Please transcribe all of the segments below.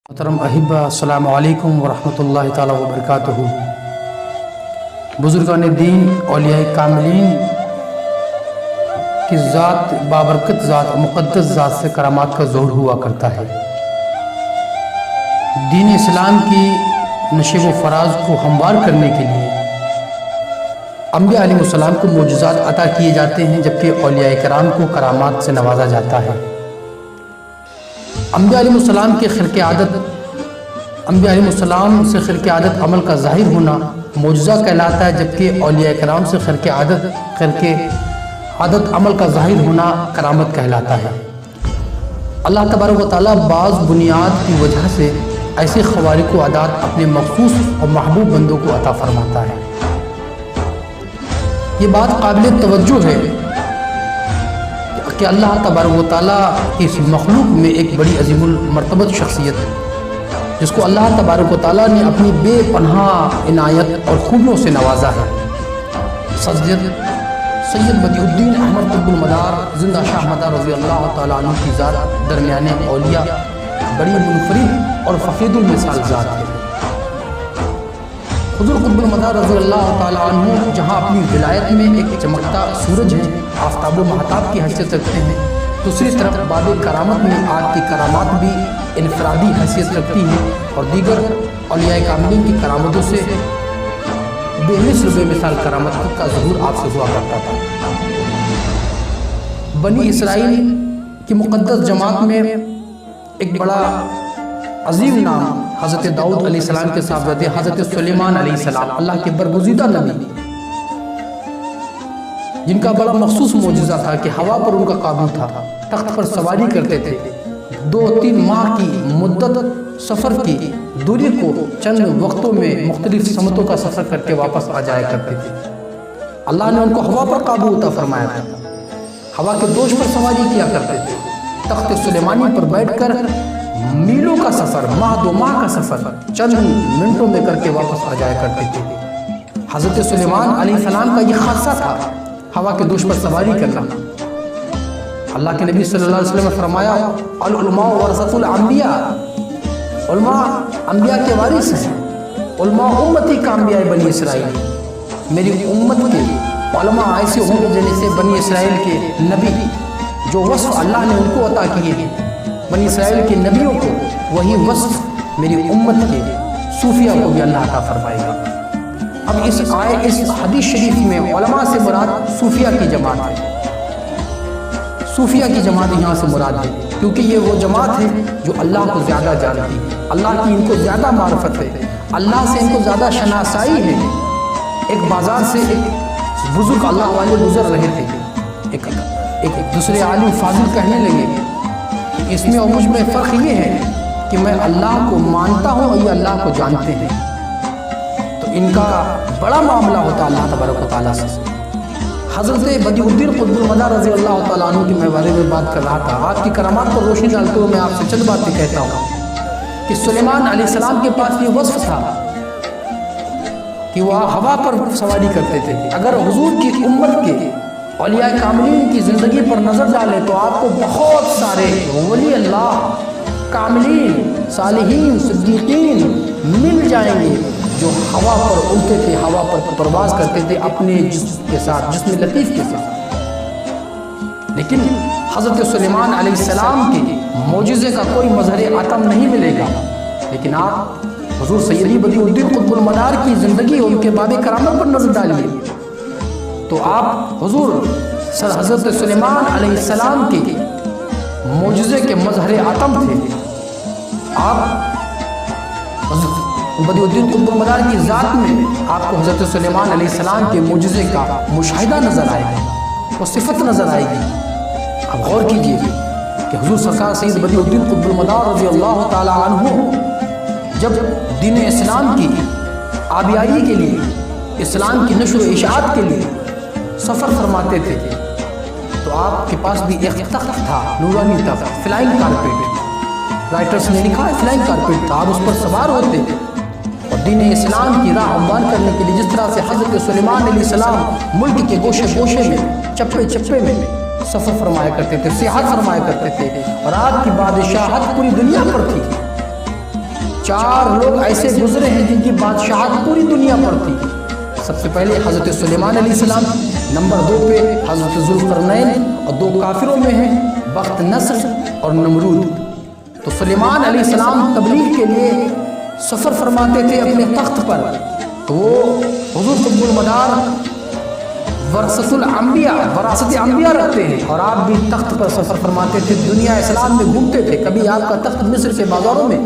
محترم احبہ السلام علیکم ورحمۃ تعالی وبرکاتہ۔ بزرگان دین اولیاء کاملین کی ذات بابرکت ذات مقدس ذات سے کرامات کا ظہور ہوا کرتا ہے۔ دین اسلام کی نشیب و فراز کو ہموار کرنے کے لیے انبیاء علیہ السلام کو معجزات عطا کیے جاتے ہیں، جبکہ اولیاء کرام کو کرامات سے نوازا جاتا ہے۔ انبیاء علیہ السلام کے خرق عادت انبیاء علیہ السلام سے خرق عادت عمل کا ظاہر ہونا معجزہ کہلاتا ہے، جبکہ اولیاء کرام سے خرق عادت عمل کا ظاہر ہونا کرامت کہلاتا ہے۔ اللہ تبارک و تعالیٰ بعض بنیاد کی وجہ سے ایسے خوارق و عادات اپنے مخصوص اور محبوب بندوں کو عطا فرماتا ہے۔ یہ بات قابل توجہ ہے کہ اللہ تبارک و تعالیٰ کی اس مخلوق میں ایک بڑی عظیم المرتبت شخصیت ہے، جس کو اللہ تبارک و تعالیٰ نے اپنی بے پناہ عنایت اور خوبیوں سے نوازا ہے۔ سید بدیع الدین احمد قطب المدار زندہ شاہ مدار رضی اللہ تعالیٰ عنہ کی ذات درمیان اولیاء بڑی منفرد اور فقید المثال ذات ہے۔ حضور قطب المدار رضی اللہ تعالیٰ عنہ جہاں اپنی ولایت میں ایک چمکتا سورج ہے، آفتاب و مہتاب کی حیثیت رکھتے ہیں، دوسری طرف باب کرامت میں آپ کی کرامات بھی انفرادی حیثیت رکھتی ہیں اور دیگر اولیاء کاملین کی کرامتوں سے بے مثل بے مثال کرامت کا ظہور آپ سے ہوا کرتا تھا۔ بنی اسرائیل کی مقدس جماعت میں ایک بڑا عظیم نام حضرت داؤد علیہ السلام کے صاحبزادے حضرت سلیمان علیہ السلام، اللہ کے برگزیدہ نبی، جن کا بڑا مخصوص معجزہ تھا کہ ہوا پر ان کا قابو تھا، تخت پر سواری کرتے تھے، 2-3 ماہ کی مدت سفر کی دوری کو چند وقتوں میں مختلف سمتوں کا سفر کر کے واپس آ جایا کرتے تھے۔ اللہ نے ان کو ہوا پر قابو عطا فرمایا تھا، ہوا کے دوش پر سواری کیا کرتے تھے، تخت سلیمانی پر بیٹھ کر میلوں کا سفر، ماہ 2 ماہ کا سفر چند منٹوں میں کر کے واپس آ جایا کرتے تھے۔ حضرت سلیمان علیہ السلام کا یہ خاصہ تھا، ہوا کے دوش پر سواری کرنا۔ اللہ کے نبی صلی اللہ علیہ وسلم نے فرمایا، العلماء ورثۃ الانبیاء، علماء انبیاء کے وارث ہیں، علماء امتی کا انبیاء بنی اسرائیل، میری امت کے علماء ایسے ہوں گے جیسے بنی اسرائیل کے نبی، جو وصف اللہ نے ان کو عطا کیے ہیں بنی اسرائیل کے نبیوں کو، وہی وصف میری امت کے صوفیہ کو بھی اللہ عطا فرمائے گا۔ اب اس حدیث شریف میں علماء سے مراد صوفیہ کی جماعت ہے، صوفیہ کی جماعت یہاں سے مراد ہے، کیونکہ یہ وہ جماعت ہے جو اللہ کو زیادہ جانتی ہے، اللہ کی ان کو زیادہ معرفت ہے، اللہ سے ان کو زیادہ شناسائی ہے۔ ایک بازار سے ایک بزرگ اللہ والے گزر رہے تھے، ایک دوسرے عالم فاضل کہنے لگے، اس میں اور مجھ میں فرق یہ ہے کہ میں اللہ کو مانتا ہوں اور یہ اللہ کو جانتے ہیں۔ تو ان کا بڑا معاملہ ہوتا اللہ تبارک و تعالیٰ سے۔ حضرت بدیع الدین قطب المدار رضی اللہ تعالیٰ عنہ کے بارے میں بات کر رہا تھا، آپ کی کرامات پر روشنی ڈالتے ہوئے میں آپ سے چند باتیں کہتا ہوں کہ سلیمان علیہ السلام کے پاس یہ وصف تھا کہ وہ ہوا پر سواری کرتے تھے۔ اگر حضور کی امت کے اولیاء کاملین کی زندگی پر نظر ڈالیں تو آپ کو بہت سارے ولی اللہ، کاملین، صالحین، صدیقین مل جائیں گے جو ہوا پر اڑتے تھے، ہوا پر پرواز کرتے تھے اپنے جسم کے ساتھ، جسم لطیف کے ساتھ۔ لیکن حضرت سلیمان علیہ السلام کے معجزے کا کوئی مظہر عتم نہیں ملے گا، لیکن آپ حضور سیدی بدیع الدین قطب المدار کی زندگی اور ان کے باب کرامت پر نظر ڈالیے تو آپ حضور حضرت سلیمان علیہ السلام کے معجزے کے مظہر عتم تھے۔ آپ بدیع الدین قطب المدار کی ذات میں آپ کو حضرت سلیمان علیہ السلام کے معجزے کا مشاہدہ نظر آئے گا، وہ صفت نظر آئے گی۔ اب غور کیجئے کہ حضور سرکار سید بدیع الدین قطب المدار رضی اللہ تعالیٰ عنہ جب دین اسلام کی آبیائی کے لیے، اسلام کی نشر و اشاعت کے لیے سفر فرماتے تھے تو آپ کے پاس بھی ایک تخت تھا، نورانی تخت، فلائنگ کارپیٹ، رائٹرز نے لکھا ہے فلائنگ کارپیٹ تھا، آپ اس پر سوار ہوتے اور دین اسلام کی راہ ہموار کرنے کے لیے، جس طرح سے حضرت سلیمان علیہ السلام ملک کے گوشے گوشے میں، چپے چپے میں سفر فرمایا کرتے تھے، سیاحت فرمایا کرتے تھے، اور آپ کی بادشاہت پوری دنیا پر تھی۔ 4 لوگ ایسے گزرے ہیں جن کی بادشاہت پوری دنیا پر تھی۔ سب سے پہلے حضرت سلیمان علیہ السلام، نمبر 2 پہ حضرت ذوالقرنین، اور 2 کافروں میں ہیں بخت نصر اور نمرود۔ تو سلیمان علیہ السلام تبلیغ کے لیے سفر فرماتے تھے اپنے تخت پر، تو وہ حضور قطب المدار وراثت انبیاء رکھتے ہیں، اور آپ بھی تخت پر سفر فرماتے تھے، دنیا اسلام میں گھومتے تھے۔ کبھی آپ کا تخت مصر کے بازاروں میں،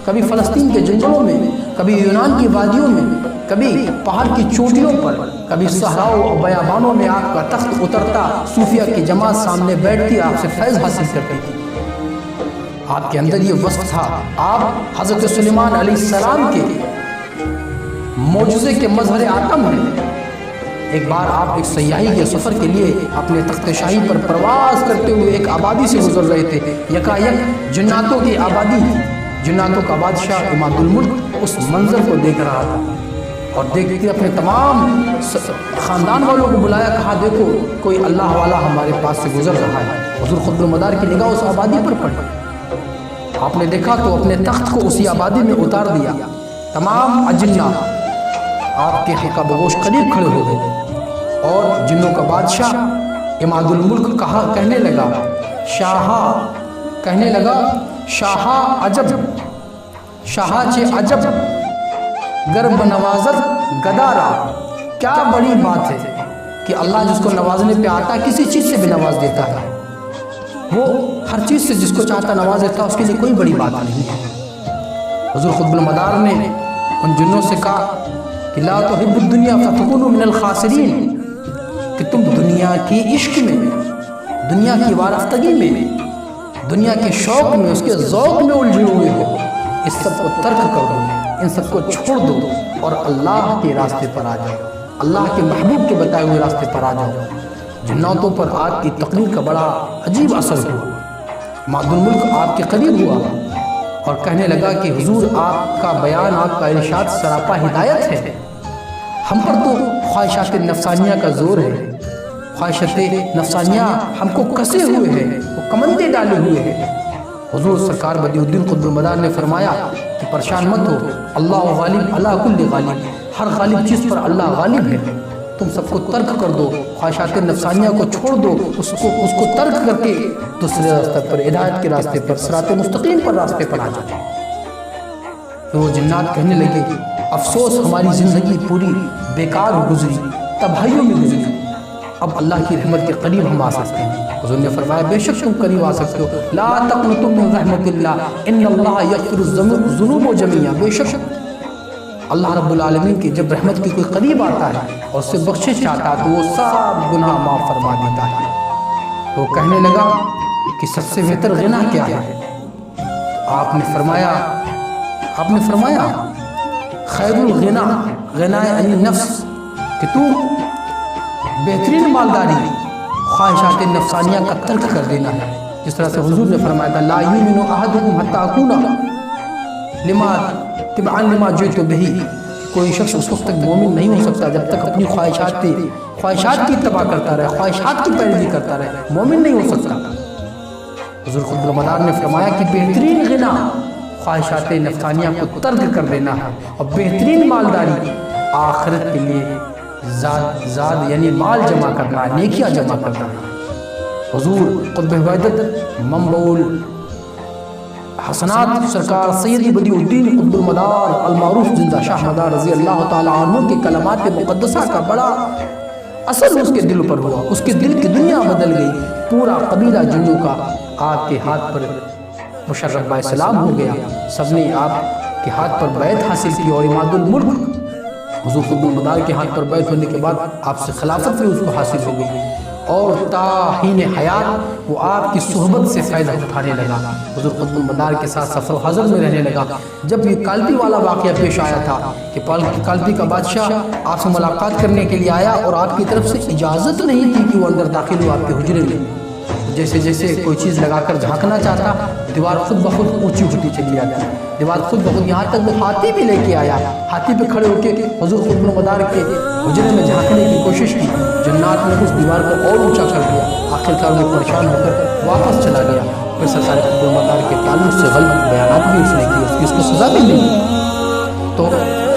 کبھی فلسطین کے جنگلوں میں، کبھی یونان کی وادیوں میں، کبھی پہاڑ کی چوٹیوں پر، کبھی صحراؤں اور بیابانوں میں آپ کا تخت اترتا، صوفیہ کی جماعت سامنے بیٹھتی، آپ سے فیض حاصل کرتی تھی۔ آپ کے اندر یہ وصف تھا۔ آپ حضرت سلیمان علیہ السلام کے معجزے کے مظہر آتم ہیں۔ ایک بار آپ ایک سیاحی کے سفر کے لیے اپنے تخت شاہی پر پرواز کرتے ہوئے ایک آبادی سے گزر رہے تھے۔ یکایک جناتوں کی آبادی تھی۔ جناتوں کا بادشاہ عماد الملک اس منظر کو دیکھ رہا تھا، اور دیکھتے اپنے تمام خاندان والوں کو بلایا، کہا دیکھو کوئی اللہ والا ہمارے پاس سے گزر رہا ہے۔ حضور قطب المدار کی نگاہ اس آبادی پر پڑی، آپ نے دیکھا تو اپنے تخت کو اسی آبادی میں اتار دیا۔ تمام اجنہ آپ کے حلقہ بگوش قریب کھڑے ہو گئے، اور جنوں کا بادشاہ عماد الملک کہنے لگا شاہا عجب، شاہا چے عجب گرب نوازت گدارا۔ کیا بڑی بات ہے کہ اللہ جس کو نوازنے پہ آتا ہے کسی چیز سے بھی نواز دیتا ہے، وہ ہر چیز سے جس کو چاہتا نواز دیتا ہے، اس کے لیے کوئی بڑی بات نہیں ہے۔ حضور قطب المدار نے ان جنوں سے کہا کہ لا تحب الدنیا فتکونوا من الخاسرین، کہ تم دنیا کی عشق میں، دنیا کی وارفتگی میں، دنیا کے شوق میں، اس کے ذوق میں الجھے ہوئے ہو۔ اس سب کو ترک کر دو، ان سب کو چھوڑ دو، اور اللہ کے راستے پر آ جاؤ، اللہ کے محبوب کے بتائے ہوئے راستے پر آ جاؤ۔ جناتوں پر آپ کی تقریر کا بڑا عجیب اثر ہوا۔ عماد الملک آپ کے قریب ہوا اور کہنے لگا کہ حضور آپ کا بیان، آپ کا ارشاد سراپا ہدایت ہے، ہم پر تو خواہشات نفسانیہ کا زور ہے، خواہشات نفسانیہ ہم کو کسے ہوئے ہیں، وہ کمندے ڈالے ہوئے ہیں۔ حضور سرکار بدیع الدین قطب المدار نے فرمایا کہ پریشان مت ہو، اللہ غالب علی کل غالب، ہر غالب چیز پر اللہ غالب ہے۔ تم سب کو ترک کر دو، خواہشات نفسانیہ کو چھوڑ دو، اس کو ترک کر کے دوسرے راستے پر، ہدایت کے راستے پر، صراط مستقیم پر راستے پر آ جاؤ۔ تو وہ جنات کہنے لگے افسوس ہماری زندگی پوری بیکار گزری، تباہیوں میں گزری، اب اللہ کی رحمت کے قریب ہم آ سکتے ہیں۔ حضور نے فرمایا بے شک تم قریب آ سکتے ہو، لا تقنطوا من رحمت اللہ ان اللہ یغفر الذنوب جميعا، بے شک اللہ رب العالمین کی جب رحمت کی کوئی قریب آتا ہے اور اس سے بخشش چاہتا ہے تو وہ سب گناہ معاف فرما دیتا ہے۔ تو کہنے لگا کہ سب سے بہتر غنا کیا ہے؟ آپ نے فرمایا خیر الغنا غنا عن النفس، کہ تو بہترین مالداری خواہشات نفسانیہ کا ترک کر دینا ہے۔ جس طرح سے حضور نے فرمایا تھا لا یؤمن احدکم حتی اکون تبعا لما جئت بہ، کوئی شخص اس وقت تک مومن نہیں ہو سکتا جب تک اپنی خواہشات کی اتباع کرتا رہے، خواہشات کی پیروی کرتا رہے، مومن نہیں ہو سکتا۔ حضور قطب المدار نے فرمایا کہ بہترین غنا خواہشات نفسانیہ کو ترک کر دینا ہے، اور بہترین مالداری آخرت کے لیے زاد یعنی مال جمع کرنا ہے، نیکیاں جمع کرنا ہے۔ حضور قطب وحدت منبع حسنات سرکار سیدی بدیع الدین قطب المدار المعروف زندہ شاہ مدار رضی اللہ تعالی عنہ کے کلمات مقدسہ کا بڑا اثر اس کے دل پر ہوا، اس کے دل کی دنیا بدل گئی۔ پورا قبیلہ جنوں کا آپ کے ہاتھ پر مشرف با اسلام ہو گیا، سب نے آپ کے ہاتھ پر بیعت حاصل کی، اور عماد الملک حضور قطب المدار کے ہاتھ پر بیعت ہونے کے بعد آپ سے خلافت بھی اس کو حاصل ہو گئی، اور تا حین حیات وہ آپ کی صحبت سے فائدہ اٹھانے لگا، حضور قطب المدار کے ساتھ سفر و حضر میں رہنے لگا۔ جب یہ کالپی والا واقعہ پیش آیا تھا کہ کالپی کا بادشاہ آپ سے ملاقات کرنے کے لیے آیا اور آپ کی طرف سے اجازت نہیں تھی کہ وہ اندر داخل ہو آپ کے حجرے میں، جیسے جیسے کوئی چیز لگا کر جھانکنا چاہتا دیوار خود بخود اونچی ہوتی چلی جاتی، دیوار خود بخود، یہاں تک وہ ہاتھی بھی لے کے آیا، ہاتھی پہ کھڑے ہو کے حضور قطب المدار کے حجرے میں جھانکنے کی کوشش کی، جنات نے اس دیوار کو اور اونچا کر دیا، آخرکار وہ پریشان ہو کر واپس چلا گیا۔ پھر سرکار قطب المقدار کے تعلق سے غلط بیانات بھی اس نے کی، اس کو سزا بھی ملی۔ تو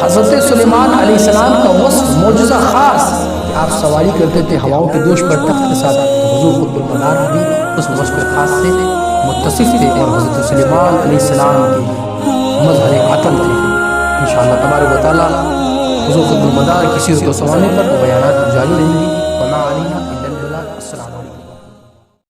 حضرت سلیمان علیہ السلام کا وصف معجزہ خاص کہ آپ سواری کرتے تھے ہواؤں کے دوش پر تخت کے ساتھ، حضور قطب المقدار بھی اس وصف خاص سے متصف تھے اور حضرت سلیمان علیہ السلام کے مظہر عقل تھے۔ انشاءاللہ تبارک و تعالیٰ حضور قطب المقدار کی سیرت و سوانی پر بیانات جاری رہیں گی۔